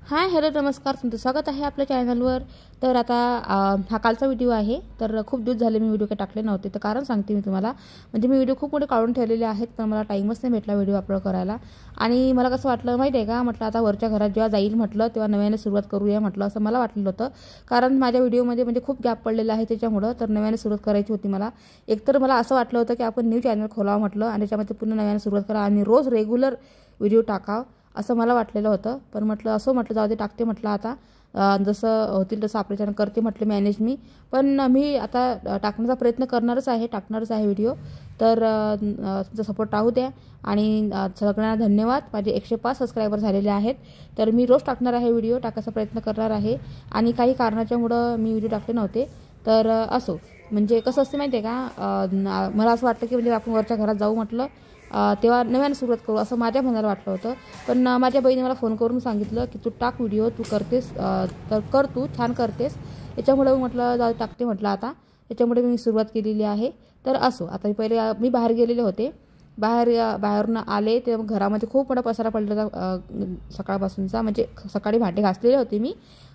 Hi hello नमस्कार, तुमचं स्वागत आहे आपल्या चॅनलवर। तर आता हा कालचा व्हिडिओ आहे। तर खूप दिवस झाले मी व्हिडिओ काही टाकले नव्हते, तर कारण सांगते मी तुम्हाला। म्हणजे मी व्हिडिओ खूप मोठे काढून ठेवलेले आहेत, पण मला टाईमच नाही भेटला व्हिडिओ अपलोड करायला। आणि मला कसं वाटलं माहिती आहे का, म्हटलं आता वरच्या घरात जेव्हा जाईल म्हटलं तेव्हा नव्याने सुरुवात करूया म्हटलं, असं मला वाटलं होतं। कारण माझ्या व्हिडिओमध्ये म्हणजे खूप गॅप पडलेला आहे त्याच्यामुळे, तर नव्याने सुरुवात करायची होती मला। एकतर मला असं वाटलं होतं की आपण न्यू चॅनल खोलावं म्हटलं आणि त्याच्यामध्ये पुन्हा नव्याने सुरुवात करा आणि रोज रेग्युलर व्हिडिओ टाकावं असं मला वाटलेलं होतं। पण म्हटलं असं म्हटलं जाऊ दे, टाकते म्हटलं आता जसं होतील तसं आपल्या चॅनल करते म्हटलं मॅनेज मी। पण मी आता टाकण्याचा प्रयत्न करणारच आहे, टाकणारच आहे व्हिडिओ। तर तुमचा सपोर्ट राहू द्या आणि सगळ्यांना धन्यवाद। माझे 105 सबस्क्रायबर झालेले आहेत, तर मी रोज टाकणार आहे व्हिडिओ, टाकायचा प्रयत्न करणार आहे। आणि काही कारणाच्यामुळं मी व्हिडिओ टाकले नव्हते, तर असो म्हणजे कसं असते माहिती आहे का, मला असं वाटतं की म्हणजे आपण वरच्या घरात जाऊ म्हटलं तेव्हा नव्याने सुरुवात करू असं माझ्या मनाला वाटलं होतं। पण माझ्या बहिणीने मला फोन करून सांगितलं की तू टाक व्हिडिओ, तू करतेस तर कर, तू छान करतेस। याच्यामुळे म्हटलं जाऊ टाकते म्हटलं आता, त्याच्यामुळे मी सुरुवात केलेली आहे। तर असो आता मी बाहेर गेलेले होते, बाहेरून आले ते घरामध्ये खूप मोठा पसारा पडलेला सकाळपासूनचा। म्हणजे सकाळी भांडे घासलेले होते मी,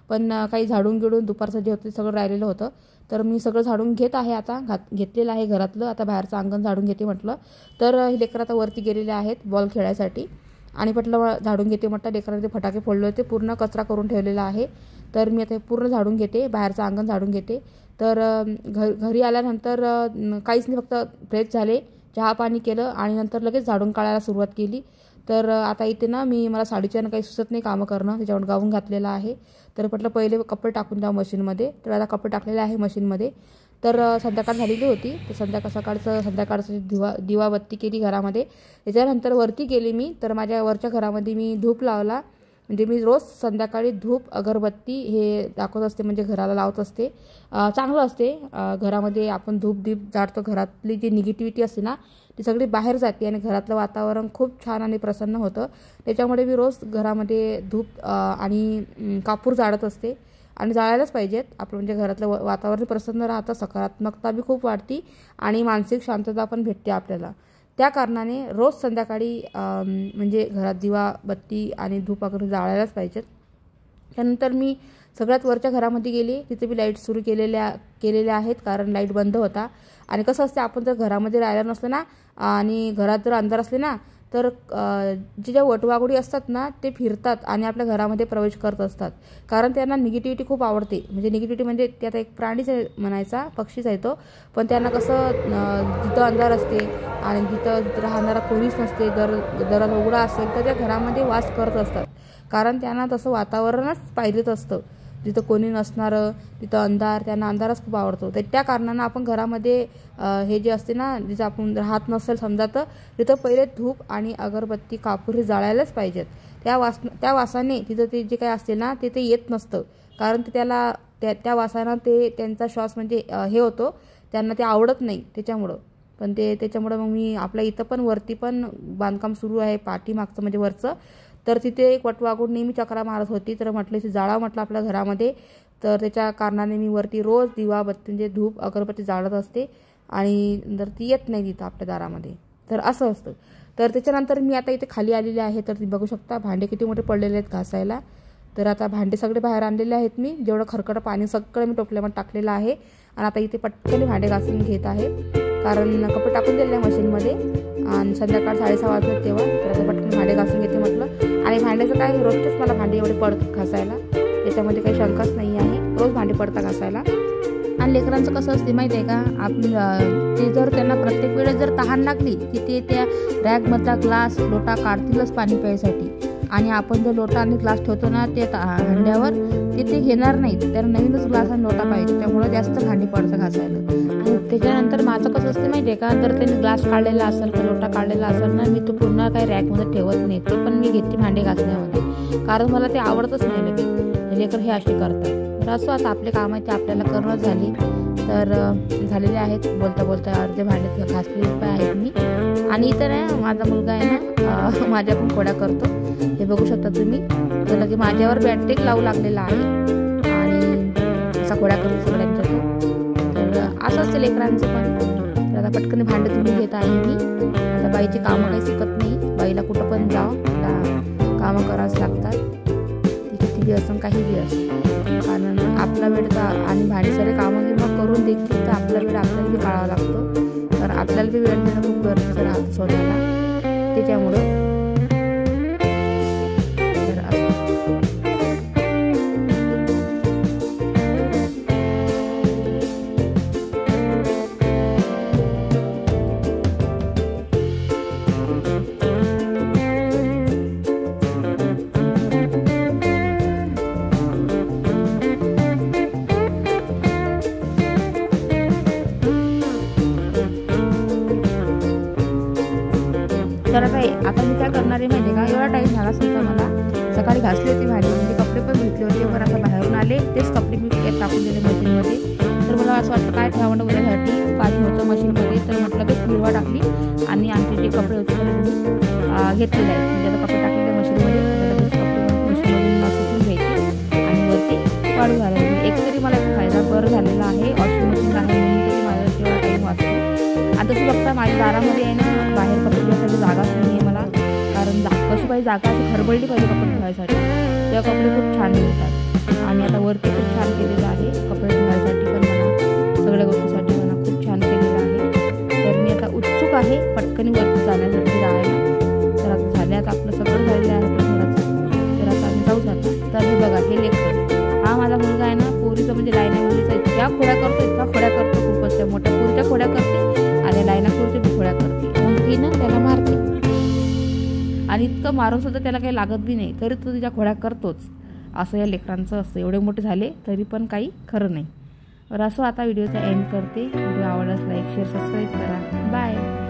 पण काही झाडून गिडून दुपारचं जे होतं सगळं राहिलेलं होतं, तर मी सगळं झाडून घेत आहे आता, घेतलेलं आहे घरातलं। आता बाहेरचं अंगण झाडून घेते म्हटलं। तर हे लेकरं आता वरती गेलेले आहेत बॉल खेळायसाठी आणि म्हटलं झाडून घेते म्हटलं, लेकरांचे फटाके फोडले होते, पूर्ण कचरा करून ठेवलेला आहे। तर मी आता पूर्ण झाडून घेते, बाहेरचं अंगण झाडून घेते। तर घरी आल्यानंतर काहीच नाही, फक्त फ्रेश झाले, चहा पाणी केलं आणि नंतर लगेच झाडून काढायला सुरुवात केली। तर आता इथे ना मला साडीच्यानं काही सुचत नाही कामं करणं, त्याच्यावर गाऊन घातलेला आहे। तर म्हटलं पहिले कपडे टाकून द्यावं मशीनमध्ये, तर आता कपडे टाकलेले आहे मशीनमध्ये। तर संध्याकाळ झालेली होती, तर संध्याकाळचं दिवाबत्ती केली घरामध्ये। त्याच्यानंतर वरती गेली मी, तर माझ्या वरच्या घरामध्ये मी धूप लावला। म्हणजे मी रोज संध्याकाळी धूप अगरबत्ती हे दाखवत असते, म्हणजे घराला लावत असते। चांगलं असते, घरामध्ये आपण धूप दीप जाळतो, घरातली जी निगेटिव्हिटी असते ना ती सगळी बाहेर जाते आणि घरातलं वातावरण खूप छान आणि प्रसन्न होतं। त्याच्यामुळे मी रोज घरामध्ये धूप आणि कापूर जाळत असते आणि जाळायलाच पाहिजेत आपलं, म्हणजे घरातलं वातावरण प्रसन्न राहतं, सकारात्मकता बी खूप वाढती आणि मानसिक शांतता पण भेटते आपल्याला। त्या कारणाने रोज संध्याकाळी म्हणजे घरात दिवा बत्ती आणि धूप वगैरे जाळायलाच पाहिजेत। त्यानंतर मी सगळ्यात वरच्या घरामध्ये गेली, तिथे मी लाईट सुरू केलेल्या आहेत, कारण लाईट बंद होता। आणि कसं असते, आपण जर घरामध्ये राहायला नसलं ना आणि घरात जर अंधार असले ना, तर ज्या वटवाघुळी असतात ना ते फिरतात आणि आपल्या घरामध्ये प्रवेश करत असतात, कारण त्यांना निगेटिव्हिटी खूप आवडते। म्हणजे निगेटिव्हिटी म्हणजे ते आता एक प्राणीच म्हणायचा, पक्षीच आहे तो, पण त्यांना कसं जिथं अंधार असते आणि जिथं राहणारा कोणीच नसते, दरवाजा उघडा असेल तर त्या घरामध्ये वास करत असतात, कारण त्यांना तसं वातावरणच पाहिजेच असतं। जिथं कोणी नसणारं, तिथं अंधार, त्यांना अंधारच खूप आवडतो। तर त्या कारणानं आपण घरामध्ये हे जे असते ना, जिथं आपण राहत नसेल समजा, तर तिथं पहिले धूप आणि अगरबत्ती कापूर हे जाळायलाच पाहिजेत। त्या वासाने तिथं ते जे काही असते ना ते येत नसतं, कारण ते त्या वासानं त्यांचा श्वास म्हणजे हे होतो, त्यांना ते आवडत नाही त्याच्यामुळं। पण त्याच्यामुळं मग मी आपल्या इथं पण वरती पण बांधकाम सुरू आहे पाठीमागचं म्हणजे वरचं, तर तिथे एक वटवाघूळ नेहमी चक्रा मारत होती, तर म्हटलं इथे जाळा म्हटलं आपल्या घरामध्ये। तर त्याच्या कारणाने मी वरती रोज दिवा बत्ती म्हणजे धूप अगरबत्ती जाळत असते आणि जर ती येत नाही तिथं आपल्या दारामध्ये, तर असं असतं। तर त्याच्यानंतर मी आता इथे खाली आलेले आहे, तर ती बघू शकता भांडे किती मोठे पडलेले आहेत घासायला। तर आता भांडे सगळे बाहेर आणलेले आहेत मी, जेवढं खरकटं पाणी सगळं मी टोपल्यामध्ये टाकलेलं आहे आणि आता इथे पटकन भांडे घासून घेत आहे, कारण कपडे टाकून दिलेले आहे मशीनमध्ये आणि संध्याकाळ 6:30 वाजले तेव्हा। तर आता पटकन भांडे घासून घेते म्हटलं। आणि भांड्याचं काय, रोजच मला भांडे एवढे पडतात घासायला, त्याच्यामध्ये काही शंकाच नाही आहे, रोज भांडे पडतात घासायला। आणि लेकरांचं कसं असते माहिती आहे का, आपण ते जर त्यांना प्रत्येक वेळेस जर तहान लागली की ते त्या रॅकमधला ग्लास लोटा काढतीलच पाणी प्यायसाठी, आणि आपण जर लोटा आणि ग्लास ठेवतो ना ते भांड्यावर, ते घेणार नाहीत, त्यांना नवीनच ग्लास आणि लोटा पाहिजे, त्यामुळे जास्त भांडी पडतं घासायला। आणि त्याच्यानंतर माझं कसं असते माहिती आहे का, जर त्यांनी ग्लास काढलेला असेल किंवा लोटा काढलेला असेल ना, मी तो पूर्ण काही रॅकमध्ये ठेवत नाही, ते पण मी घेते भांडे घासण्यामध्ये, कारण मला ते आवडतच नाही लगेच, लेकर हे असे करतात। तर असं आता आपले काम आहे ते आपल्याला करणं झाली, तर झालेले आहेत। बोलता बोलता अर्धे भांडे घासलेले आहेत मी। आणि इथं ना माझा मुलगा आहे ना माझ्या पण खोड्या करतो, हे बघू शकता तुम्ही, तर लगे माझ्यावर बॅटरी लावू लागलेला आहे आणि असा खोड्या करतो सगळ्यांच्या तो। तर असं असतं लेकरांचं पण। तर आता पटकन भांडे धुवून घेत आहे मी, आता बाईची कामं काही चुकत नाही, बाईला कुठं पण जावं कामं करावंच लागतात। ती किती बी असं काही बी असं, कारण आपला वेळ तर आणि भांडी सगळे कामं मग करून देखील तर आपला वेळ आपल्याला बी काढावा लागतो. तर आपल्याला बी वेळ देणं खूप गरजेचं राहतं स्वतःला, त्याच्यामुळं तर आता मी काय करणार आहे माहिती आहे का, एवढा टाईम झाला समजा मला, सकाळी घासली होती भांडी, म्हणजे कपडे पण धुतले होते, पण आता बाहेरून आले तेच कपडे मी टाकून दिले मशीनमध्ये. तर मला असं वाटतं काय ठेवा म्हणून उद्यासाठी पाणी होतं मशीनमध्ये, तर म्हटलं ते हिरवा टाकली आणि आमचे जे कपडे होते तर घेतलेले आहेत, म्हणजे आता कपडे टाकलेले मशीनमध्ये, लगेच कपडे मशीनमधून सुकून घ्यायचे आणि वरती वाळू घालायचे. एक तरी मला एक फायदा बरं झालेला आहे, वॉशिंग मशीन आहे म्हणून तरी माझा तेवढा टाईम वाचतो. आता तुम्ही बघता माझ्या दारामध्ये आहे ना, बाहेर कपडे धुवायसाठी जागाच नाही आहे मला, कारण कशी पाहिजे जागा अशी खरबडली पाहिजे कपडे धुवायसाठी, तेव्हा कपडे खूप छान निघतात. आणि आता वरती खूप छान केलेलं आहे, कपडे धुवायसाठी पण म्हणा, सगळ्या गोष्टीसाठी म्हणा खूप छान केलेलं आहे. तर मी आता उत्सुक आहे पटकन वरती जाण्यासाठी राहायला. तर आता झाले, आता आपलं सगळं झालेलं आहे घराचं, तर आता आम्ही जाऊ जातो. तर हे बघा, हे लेकरं, हा माझा मुलगा आहे ना, पोरीचं म्हणजे लायना मुलीचा इतक्या खोड्या करतो खूपच, त्या मोठ्या पोरीच्या खोड्या करते आणि लायना पोरीच्या बी खोड्या करते, मग ती ना त्याला मारते आणि इतकं मारून सुद्धा त्याला काही लागत बी नाही, तरी तो तिच्या खोड्या करतोच. असं या लेकरांचं असतं, एवढे मोठे झाले तरी पण काही खरं नाही. तर असं आता व्हिडिओचा एंड करते. व्हिडिओ आवडल्यास लाईक शेअर सबस्क्राईब करा. बाय.